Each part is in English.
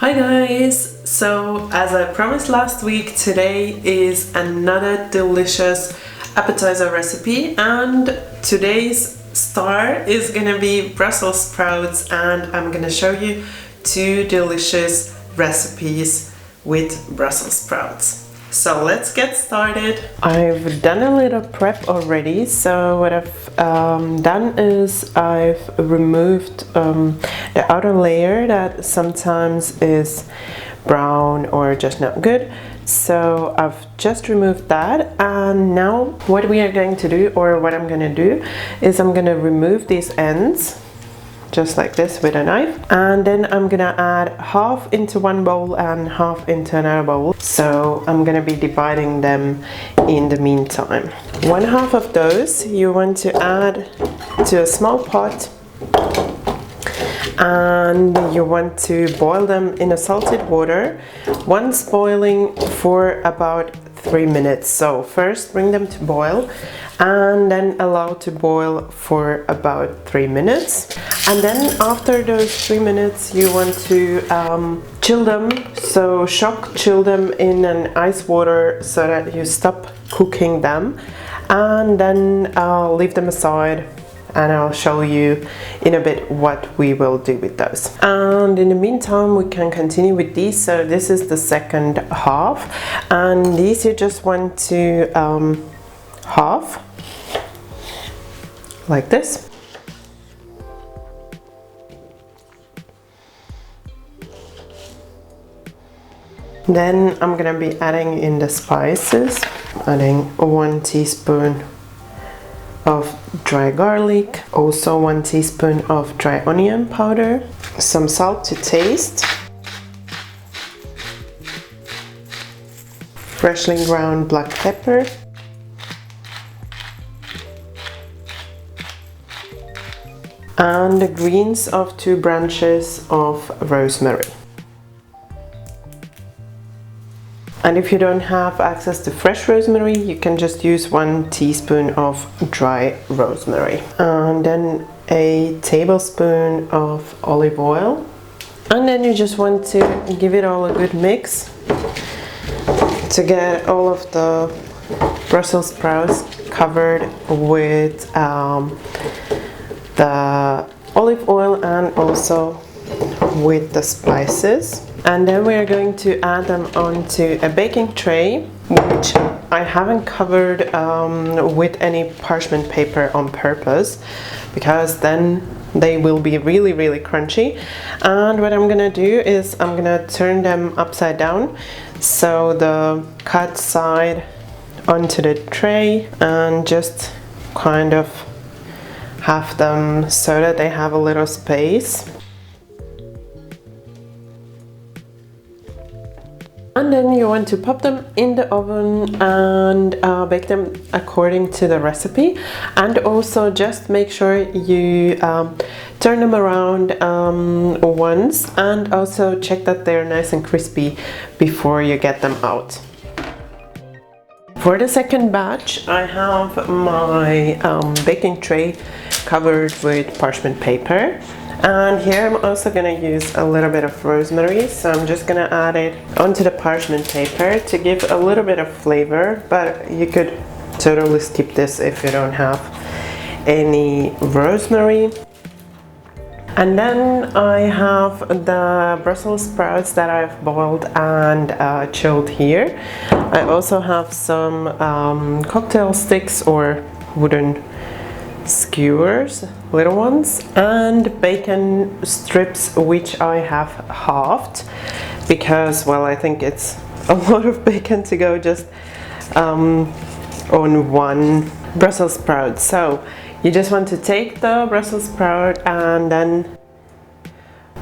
Hi guys! So as I promised last week, today is another delicious appetizer recipe, and today's star is gonna be Brussels sprouts, and I'm gonna show you two delicious recipes with Brussels sprouts. So let's get started. I've done a little prep already. So what I've done is I've removed the outer layer that sometimes is brown or just not good. So I've just removed that, and now what we are going to do, or what I'm going to do, is I'm going to remove these ends just like this with a knife, and then I'm gonna add half into one bowl and half into another bowl. So I'm gonna be dividing them in the meantime. One half of those you want to add to a small pot, and you want to boil them in a salted water, once boiling for about 3 minutes. So first bring them to boil and then allow to boil for about 3 minutes, and then after those 3 minutes you want to chill them. So shock chill them in an ice water so that you stop cooking them, and then leave them aside, and I'll show you in a bit what we will do with those. And in the meantime we can continue with these. So this is the second half, and these you just want to half like this. Then I'm gonna be adding in the spices, adding 1 teaspoon of dry garlic, also 1 teaspoon of dry onion powder, some salt to taste, freshly ground black pepper, and the greens of 2 branches of rosemary. And if you don't have access to fresh rosemary, you can just use 1 teaspoon of dry rosemary. And then a tablespoon of olive oil. And then you just want to give it all a good mix to get all of the Brussels sprouts covered with the olive oil and also with the spices. And then we are going to add them onto a baking tray, which I haven't covered with any parchment paper on purpose, because then they will be really crunchy. And what I'm gonna do is I'm gonna turn them upside down, so the cut side onto the tray, and just kind of have them so that they have a little space. And then you want to pop them in the oven and bake them according to the recipe. And also just make sure you turn them around once, and also check that they're nice and crispy before you get them out. For the second batch, I have my baking tray covered with parchment paper. And here I'm also going to use a little bit of rosemary, so I'm just going to add it onto the parchment paper to give a little bit of flavor, but you could totally skip this if you don't have any rosemary. And then I have the Brussels sprouts that I've boiled and chilled here. I also have some cocktail sticks or wooden skewers, little ones, and bacon strips, which I have halved because, well, I think it's a lot of bacon to go just on one Brussels sprout. So you just want to take the Brussels sprout and then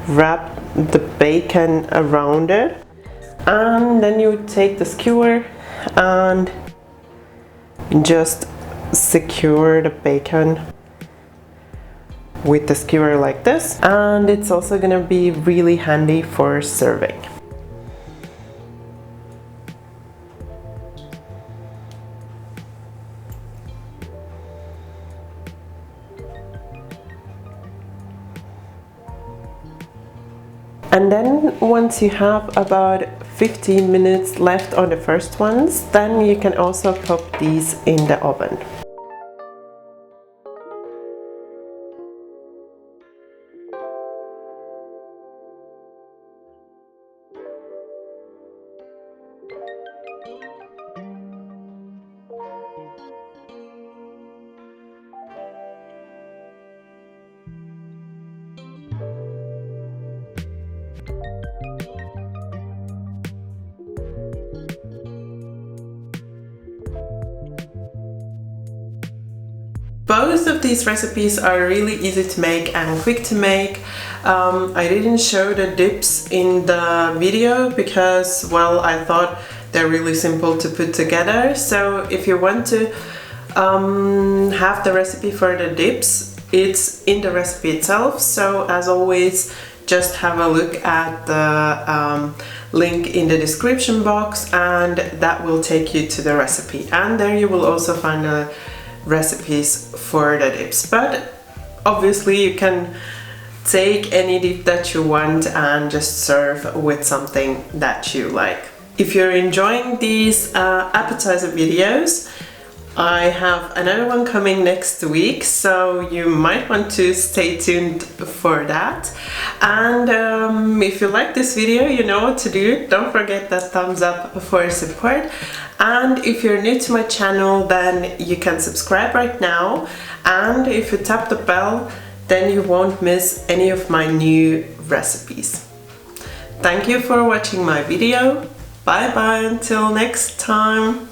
wrap the bacon around it, and then you take the skewer and just secure the bacon with the skewer like this, and it's also gonna be really handy for serving. And then once you have about 15 minutes left on the first ones, then you can also pop these in the oven. Both of these recipes are really easy to make and quick to make. I didn't show the dips in the video because, well, I thought they're really simple to put together. So if you want to have the recipe for the dips, it's in the recipe itself. So as always, just have a look at the link in the description box, and that will take you to the recipe. And there you will also find the recipes for the dips. But obviously you can take any dip that you want and just serve with something that you like. If you're enjoying these appetizer videos, I have another one coming next week, so you might want to stay tuned for that. And if you like this video, you know what to do. Don't forget that thumbs up for support. And if you're new to my channel, then you can subscribe right now. And if you tap the bell, then you won't miss any of my new recipes. Thank you for watching my video. Bye bye until next time.